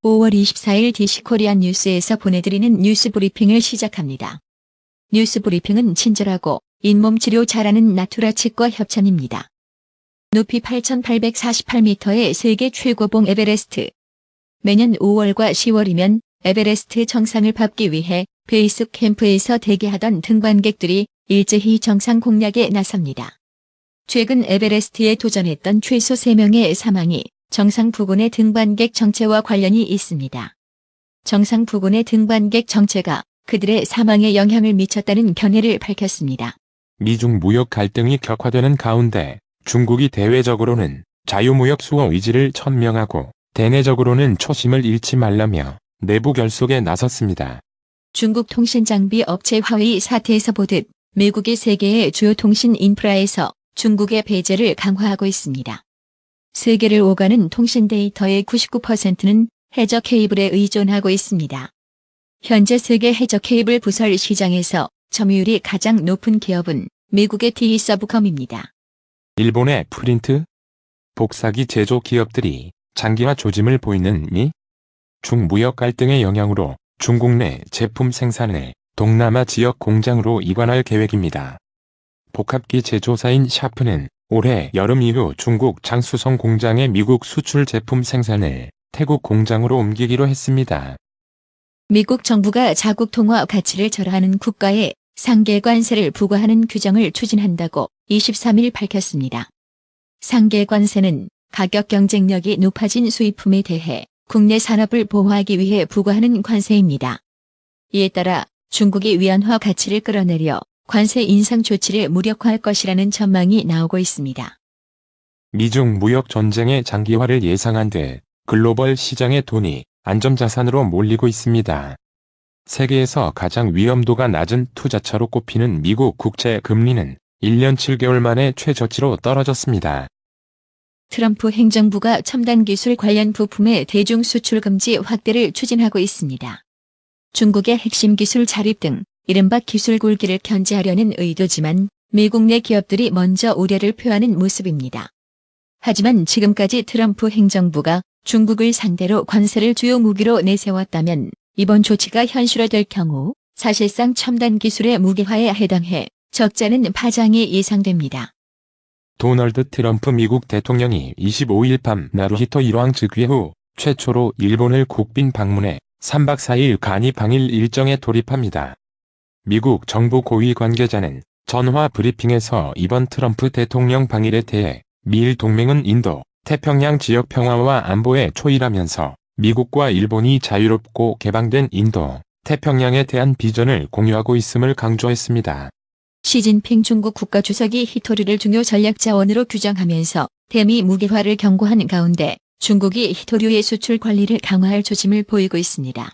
5월 24일 DC코리안 뉴스에서 보내드리는 뉴스 브리핑을 시작합니다. 뉴스 브리핑은 친절하고 잇몸 치료 잘하는 나투라 치과 협찬입니다. 높이 8,848m의 세계 최고봉 에베레스트. 매년 5월과 10월이면 에베레스트 정상을 밟기 위해 베이스 캠프에서 대기하던 등반객들이 일제히 정상 공략에 나섭니다. 최근 에베레스트에 도전했던 최소 3명의 사망이 정상 부근의 등반객 정체와 관련이 있습니다. 정상 부근의 등반객 정체가 그들의 사망에 영향을 미쳤다는 견해를 밝혔습니다. 미중 무역 갈등이 격화되는 가운데 중국이 대외적으로는 자유무역 수호 의지를 천명하고 대내적으로는 초심을 잃지 말라며 내부 결속에 나섰습니다. 중국 통신장비 업체 화웨이 사태에서 보듯 미국이 세계의 주요 통신 인프라에서 중국의 배제를 강화하고 있습니다. 세계를 오가는 통신 데이터의 99%는 해저 케이블에 의존하고 있습니다. 현재 세계 해저 케이블 부설 시장에서 점유율이 가장 높은 기업은 미국의 TE-서브컴입니다. 일본의 프린트, 복사기 제조 기업들이 장기화 조짐을 보이는 미, 중 무역 갈등의 영향으로 중국 내 제품 생산을 동남아 지역 공장으로 이관할 계획입니다. 복합기 제조사인 샤프는 올해 여름 이후 중국 장수성 공장의 미국 수출 제품 생산을 태국 공장으로 옮기기로 했습니다. 미국 정부가 자국 통화 가치를 절하하는 국가에 상계 관세를 부과하는 규정을 추진한다고 23일 밝혔습니다. 상계 관세는 가격 경쟁력이 높아진 수입품에 대해 국내 산업을 보호하기 위해 부과하는 관세입니다. 이에 따라 중국이 위안화 가치를 끌어내려 관세 인상 조치를 무력화할 것이라는 전망이 나오고 있습니다. 미중 무역 전쟁의 장기화를 예상한 데 글로벌 시장의 돈이 안전자산으로 몰리고 있습니다. 세계에서 가장 위험도가 낮은 투자처로 꼽히는 미국 국채 금리는 1년 7개월 만에 최저치로 떨어졌습니다. 트럼프 행정부가 첨단 기술 관련 부품의 대중 수출 금지 확대를 추진하고 있습니다. 중국의 핵심 기술 자립 등 이른바 기술 굴기를 견제하려는 의도지만 미국 내 기업들이 먼저 우려를 표하는 모습입니다. 하지만 지금까지 트럼프 행정부가 중국을 상대로 관세를 주요 무기로 내세웠다면 이번 조치가 현실화될 경우 사실상 첨단 기술의 무기화에 해당해 적잖은 파장이 예상됩니다. 도널드 트럼프 미국 대통령이 25일 밤 나루히토 일왕 즉위 후 최초로 일본을 국빈 방문해 3박 4일 간이 방일 일정에 돌입합니다. 미국 정부 고위 관계자는 전화 브리핑에서 이번 트럼프 대통령 방일에 대해 미일 동맹은 인도, 태평양 지역 평화와 안보에 초일하면서 미국과 일본이 자유롭고 개방된 인도, 태평양에 대한 비전을 공유하고 있음을 강조했습니다. 시진핑 중국 국가주석이 히토리를 중요 전략 자원으로 규정하면서 대미 무기화를 경고하는 가운데 중국이 히토류의 수출 관리를 강화할 조짐을 보이고 있습니다.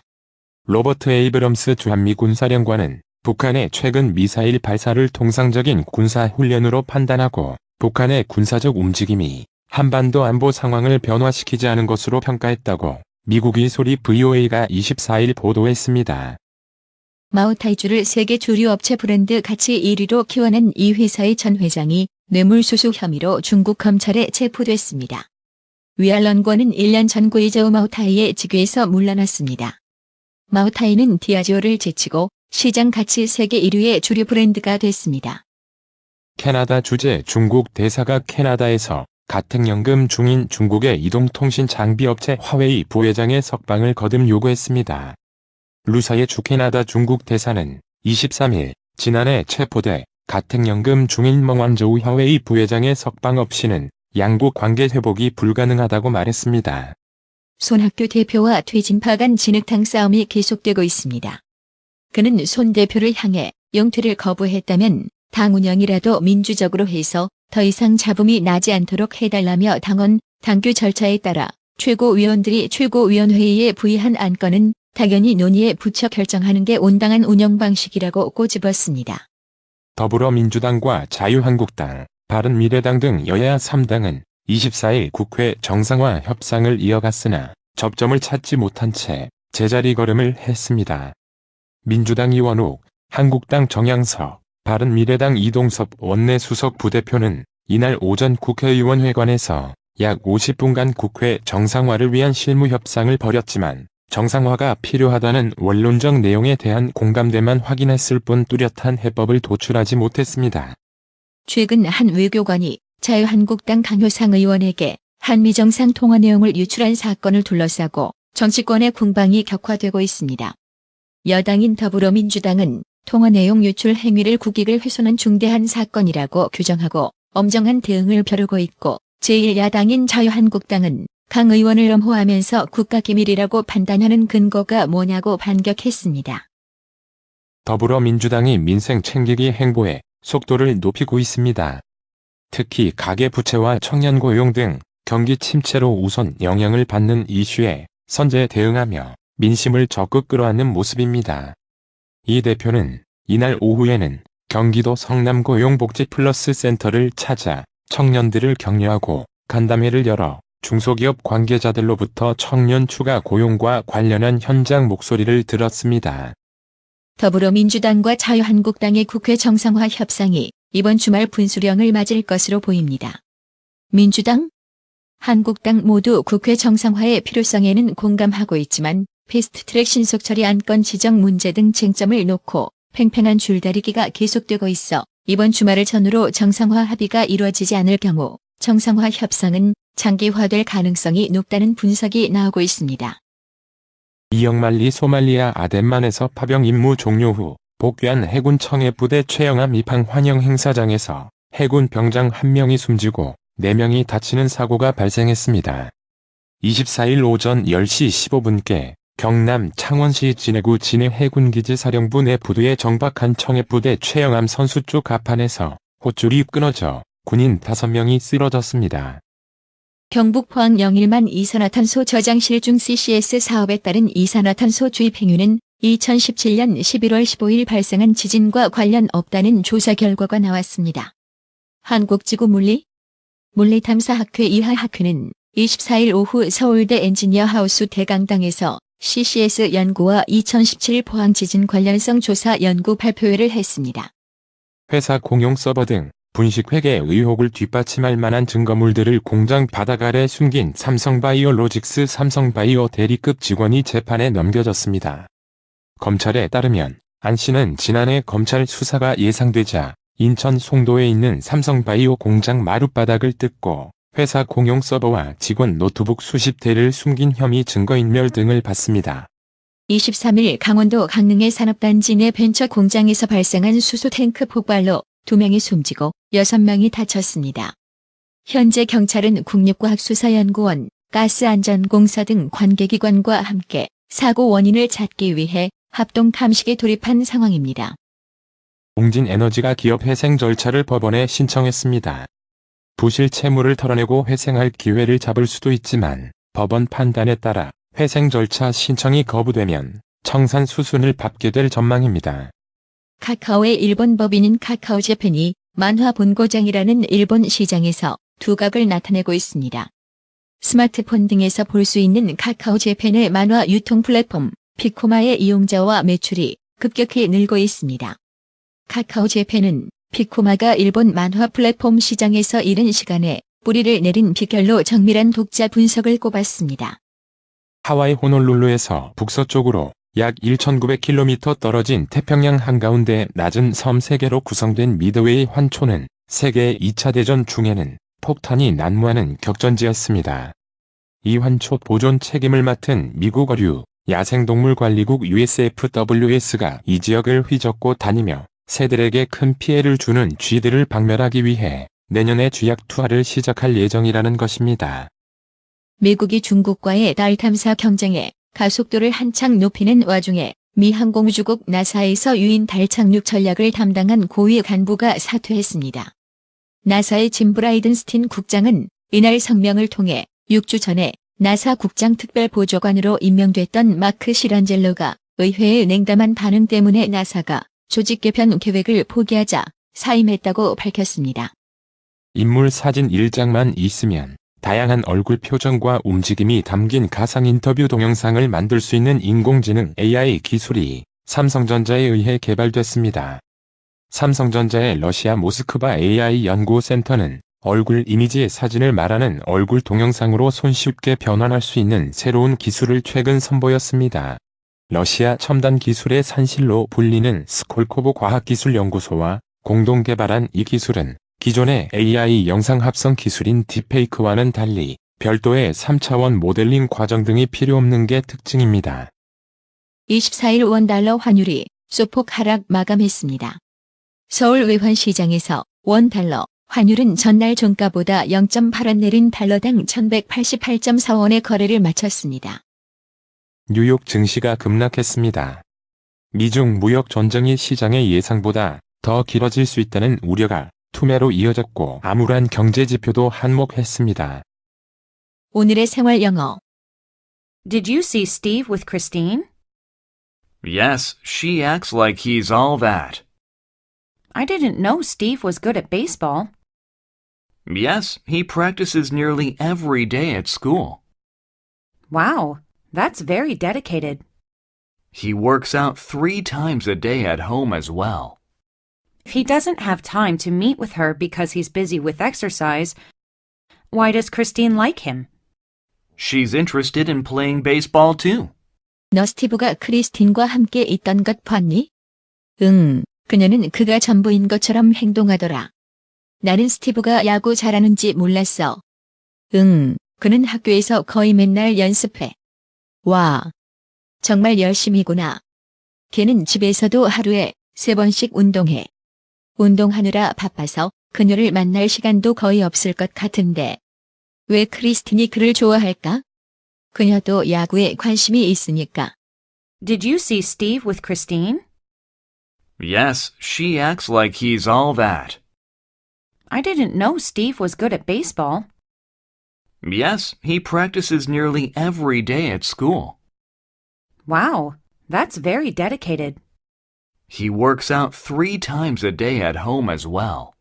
로버트 에이브럼스 주한미 군사령관은 북한의 최근 미사일 발사를 통상적인 군사 훈련으로 판단하고 북한의 군사적 움직임이 한반도 안보 상황을 변화시키지 않은 것으로 평가했다고 미국의 소리 VOA가 24일 보도했습니다. 마오타이주를 세계 주류 업체 브랜드 가치 1위로 키워낸 이 회사의 전 회장이 뇌물수수 혐의로 중국 검찰에 체포됐습니다. 위알런권은 1년 전 구이저우 마오타이의 직위에서 물러났습니다. 마오타이는 디아지오를 제치고 시장 가치 세계 1위의 주류 브랜드가 됐습니다. 캐나다 주재 중국 대사가 캐나다에서 가택연금 중인 중국의 이동통신 장비업체 화웨이 부회장의 석방을 거듭 요구했습니다. 루사의 주 캐나다 중국 대사는 23일 지난해 체포돼 가택연금 중인 멍완저우 화웨이 부회장의 석방 없이는 양국 관계 회복이 불가능하다고 말했습니다. 손학규 대표와 퇴진파 간 진흙탕 싸움이 계속되고 있습니다. 그는 손 대표를 향해 용퇴를 거부했다면 당 운영이라도 민주적으로 해서 더 이상 잡음이 나지 않도록 해달라며 당원, 당규 절차에 따라 최고위원들이 최고위원회의에 부의한 안건은 당연히 논의에 붙여 결정하는 게 온당한 운영 방식이라고 꼬집었습니다. 더불어민주당과 자유한국당, 바른미래당 등 여야 3당은 24일 국회 정상화 협상을 이어갔으나 접점을 찾지 못한 채 제자리 걸음을 했습니다. 민주당 이원욱, 한국당 정양석, 바른미래당 이동섭 원내수석 부대표는 이날 오전 국회의원회관에서 약 50분간 국회 정상화를 위한 실무 협상을 벌였지만 정상화가 필요하다는 원론적 내용에 대한 공감대만 확인했을 뿐 뚜렷한 해법을 도출하지 못했습니다. 최근 한 외교관이 자유한국당 강효상 의원에게 한미정상 통화 내용을 유출한 사건을 둘러싸고 정치권의 공방이 격화되고 있습니다. 여당인 더불어민주당은 통화 내용 유출 행위를 국익을 훼손한 중대한 사건이라고 규정하고 엄정한 대응을 벼르고 있고 제1야당인 자유한국당은 강 의원을 엄호하면서 국가기밀이라고 판단하는 근거가 뭐냐고 반격했습니다. 더불어민주당이 민생 챙기기 행보에 속도를 높이고 있습니다. 특히 가계부채와 청년고용 등 경기 침체로 우선 영향을 받는 이슈에 선제 대응하며 민심을 적극 끌어안는 모습입니다. 이 대표는 이날 오후에는 경기도 성남고용복지플러스센터를 찾아 청년들을 격려하고 간담회를 열어 중소기업 관계자들로부터 청년 추가 고용과 관련한 현장 목소리를 들었습니다. 더불어민주당과 자유한국당의 국회 정상화 협상이 이번 주말 분수령을 맞을 것으로 보입니다. 민주당, 한국당 모두 국회 정상화의 필요성에는 공감하고 있지만 패스트트랙 신속 처리 안건 지정 문제 등 쟁점을 놓고 팽팽한 줄다리기가 계속되고 있어 이번 주말을 전후로 정상화 합의가 이루어지지 않을 경우 정상화 협상은 장기화될 가능성이 높다는 분석이 나오고 있습니다. 이영만리 소말리아 아덴만에서 파병 임무 종료 후 복귀한 해군 청해부대 최영암 입항 환영 행사장에서 해군 병장 1명이 숨지고 4명이 다치는 사고가 발생했습니다. 24일 오전 10시 15분께 경남 창원시 진해구 진해해군기지 사령부 내 부두에 정박한 청해부대 최영암 선수 쪽 갑판에서 호줄이 끊어져 군인 5명이 쓰러졌습니다. 경북 포항 영일만 이산화탄소 저장실 중 CCS 사업에 따른 이산화탄소 주입 행위는 2017년 11월 15일 발생한 지진과 관련 없다는 조사 결과가 나왔습니다. 한국지구물리탐사학회 이하학회는 24일 오후 서울대 엔지니어 하우스 대강당에서 CCS 연구와 2017 포항 지진 관련성 조사 연구 발표회를 했습니다. 회사 공용 서버 등 분식회계 의혹을 뒷받침할 만한 증거물들을 공장 바닥 아래 숨긴 삼성바이오로직스 삼성바이오 대리급 직원이 재판에 넘겨졌습니다. 검찰에 따르면 안 씨는 지난해 검찰 수사가 예상되자 인천 송도에 있는 삼성바이오 공장 마룻바닥을 뜯고 회사 공용 서버와 직원 노트북 수십 대를 숨긴 혐의 증거인멸 등을 받습니다. 23일 강원도 강릉의 산업단지 내 벤처 공장에서 발생한 수소탱크 폭발로 2명이 숨지고 6명이 다쳤습니다. 현재 경찰은 국립과학수사연구원, 가스안전공사 등 관계기관과 함께 사고 원인을 찾기 위해 합동 탐식에 돌입한 상황입니다. 웅진에너지가 기업 회생 절차를 법원에 신청했습니다. 부실 채무를 털어내고 회생할 기회를 잡을 수도 있지만 법원 판단에 따라 회생 절차 신청이 거부되면 청산 수순을 밟게 될 전망입니다. 카카오의 일본 법인인 카카오재팬이 만화 본고장이라는 일본 시장에서 두각을 나타내고 있습니다. 스마트폰 등에서 볼 수 있는 카카오재팬의 만화 유통 플랫폼 피코마의 이용자와 매출이 급격히 늘고 있습니다. 카카오재팬은 피코마가 일본 만화 플랫폼 시장에서 이른 시간에 뿌리를 내린 비결로 정밀한 독자 분석을 꼽았습니다. 하와이 호놀룰루에서 북서쪽으로 약 1,900km 떨어진 태평양 한가운데 낮은 섬 3개로 구성된 미드웨이 환초는 세계 2차 대전 중에는 폭탄이 난무하는 격전지였습니다. 이 환초 보존 책임을 맡은 미국 어류 야생동물관리국 USFWS가 이 지역을 휘젓고 다니며 새들에게 큰 피해를 주는 쥐들을 박멸하기 위해 내년에 쥐약 투하를 시작할 예정이라는 것입니다. 미국이 중국과의 달 탐사 경쟁에 가속도를 한창 높이는 와중에 미 항공우주국 나사에서 유인 달 착륙 전략을 담당한 고위 간부가 사퇴했습니다. 나사의 짐 브라이든스틴 국장은 이날 성명을 통해 6주 전에 나사 국장 특별보조관으로 임명됐던 마크 시란젤로가 의회의 냉담한 반응 때문에 나사가 조직 개편 계획을 포기하자 사임했다고 밝혔습니다. 인물 사진 1장만 있으면 다양한 얼굴 표정과 움직임이 담긴 가상 인터뷰 동영상을 만들 수 있는 인공지능 AI 기술이 삼성전자에 의해 개발됐습니다. 삼성전자의 러시아 모스크바 AI 연구센터는 얼굴 이미지의 사진을 말하는 얼굴 동영상으로 손쉽게 변환할 수 있는 새로운 기술을 최근 선보였습니다. 러시아 첨단 기술의 산실로 불리는 스콜코보 과학기술연구소와 공동 개발한 이 기술은 기존의 AI 영상 합성 기술인 딥페이크와는 달리 별도의 3차원 모델링 과정 등이 필요 없는 게 특징입니다. 24일 원달러 환율이 소폭 하락 마감했습니다. 서울 외환시장에서 원달러 환율은 전날 종가보다 0.8원 내린 달러당 1188.4원의 거래를 마쳤습니다. 뉴욕 증시가 급락했습니다. 미중 무역 전쟁이 시장의 예상보다 더 길어질 수 있다는 우려가 투매로 이어졌고 암울한 경제 지표도 한몫했습니다. 오늘의 생활 영어. Did you see Steve with Christine? Yes, she acts like he's all that. I didn't know Steve was good at baseball. Yes, he practices nearly every day at school. Wow, that's very dedicated. He works out 3 times a day at home as well. He doesn't have time to meet with her because he's busy with exercise. Why does Christine like him? She's interested in playing baseball too. 너 스티브가 크리스틴과 함께 있던 것 봤니? 응, 그녀는 그가 전부인 것처럼 행동하더라. 나는 스티브가 야구 잘하는지 몰랐어. 응, 그는 학교에서 거의 맨날 연습해. 와, 정말 열심히구나. 걔는 집에서도 하루에 3번씩 운동해. 운동하느라 바빠서 그녀를 만날 시간도 거의 없을 것 같은데. 왜 크리스틴이 그를 좋아할까? 그녀도 야구에 관심이 있으니까. Did you see Steve with Christine? Yes, she acts like he's all that. I didn't know Steve was good at baseball. Yes, he practices nearly every day at school. Wow, that's very dedicated. He works out 3 times a day at home as well.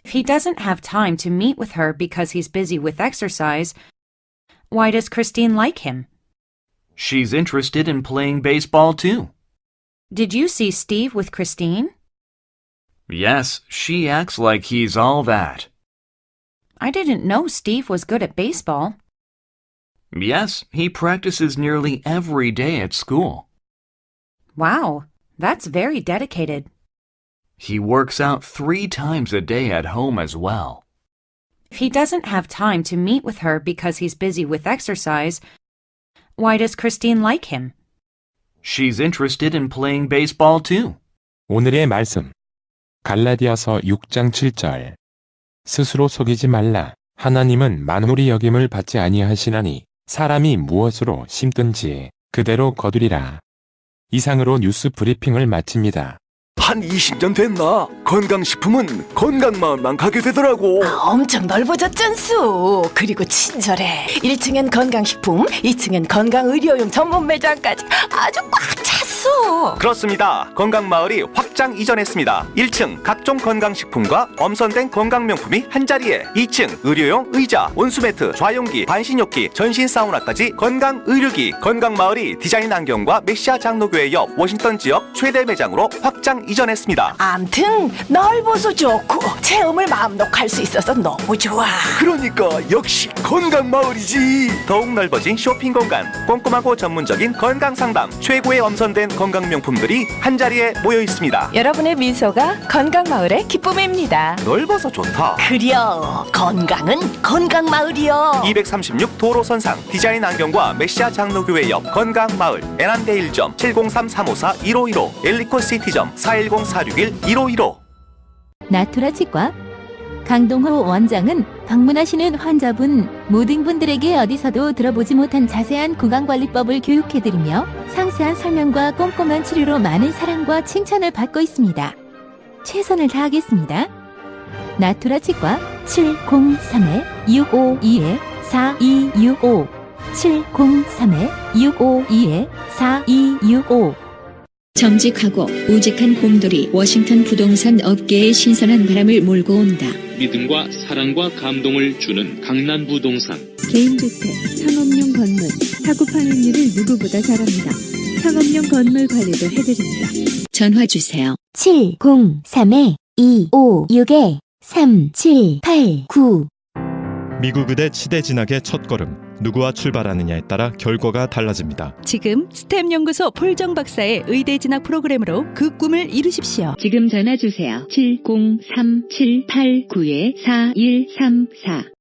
He doesn't have time to meet with her because he's busy with exercise. Why does Christine like him? She's interested in playing baseball too. Did you see Steve with Christine? Yes, she acts like he's all that. I didn't know Steve was good at baseball. Yes, he practices nearly every day at school. Wow, that's very dedicated. He works out 3 times a day at home as well. He doesn't have time to meet with her because he's busy with exercise. Why does Christine like him? She's interested in playing baseball too. 오늘의 말씀. 갈라디아서 6장 7절. 스스로 속이지 말라. 하나님은 만홀이 여김을 받지 아니하시나니 사람이 무엇으로 심든지 그대로 거두리라. 이상으로 뉴스 브리핑을 마칩니다. 한 20년 됐나? 건강식품은 건강마을만 가게 되더라고. 엄청 넓어졌잖수. 그리고 친절해. 1층엔 건강식품, 2층엔 건강의료용 전문 매장까지 아주 꽉 찼어. 그렇습니다. 건강마을이 확장 이전했습니다. 1층 각종 건강식품과 엄선된 건강명품이 한자리에, 2층 의료용 의자, 온수매트, 좌용기, 반신욕기, 전신 사우나까지 건강의료기. 건강마을이 디자인 안경과 메시아 장로교회 옆 워싱턴 지역 최대 매장으로 확장 이전했습니다. 암튼 넓어서 좋고 체험을 마음 놓고 할 수 있어서 너무 좋아. 그러니까 역시 건강마을이지. 더욱 넓어진 쇼핑 공간, 꼼꼼하고 전문적인 건강상담, 최고의 엄선된 건강명품들이 한자리에 모여 있습니다. 여러분의 미소가 건강마을의 기쁨입니다. 넓어서 좋다. 그려 건강은 건강마을이여. 236 도로선상 디자인 안경과 메시아 장로교회 옆 건강마을, 애난데일점 703-354-1515, 엘리코시티점 410-461-1515. 나투라 치과 강동호 원장은 방문하시는 환자분 모든 분들에게 어디서도 들어보지 못한 자세한 구강관리법을 교육해드리며 상세한 설명과 꼼꼼한 치료로 많은 사랑과 칭찬을 받고 있습니다. 최선을 다하겠습니다. 나투라 치과 703-652-4265 703-652-4265 정직하고 우직한 곰돌이 워싱턴 부동산 업계에 신선한 바람을 몰고 온다. 믿음과 사랑과 감동을 주는 강남부동산. 개인주택, 상업용 건물, 사고 판매율을 누구보다 잘합니다. 상업용 건물 관리도 해드립니다. 전화 주세요. 703-256-4265 3, 7, 8, 9. 미국 의대 치대 진학의 첫걸음. 누구와 출발하느냐에 따라 결과가 달라집니다. 지금 스템 연구소 폴정 박사의 의대 진학 프로그램으로 그 꿈을 이루십시오. 지금 전화 주세요. 703-789-4134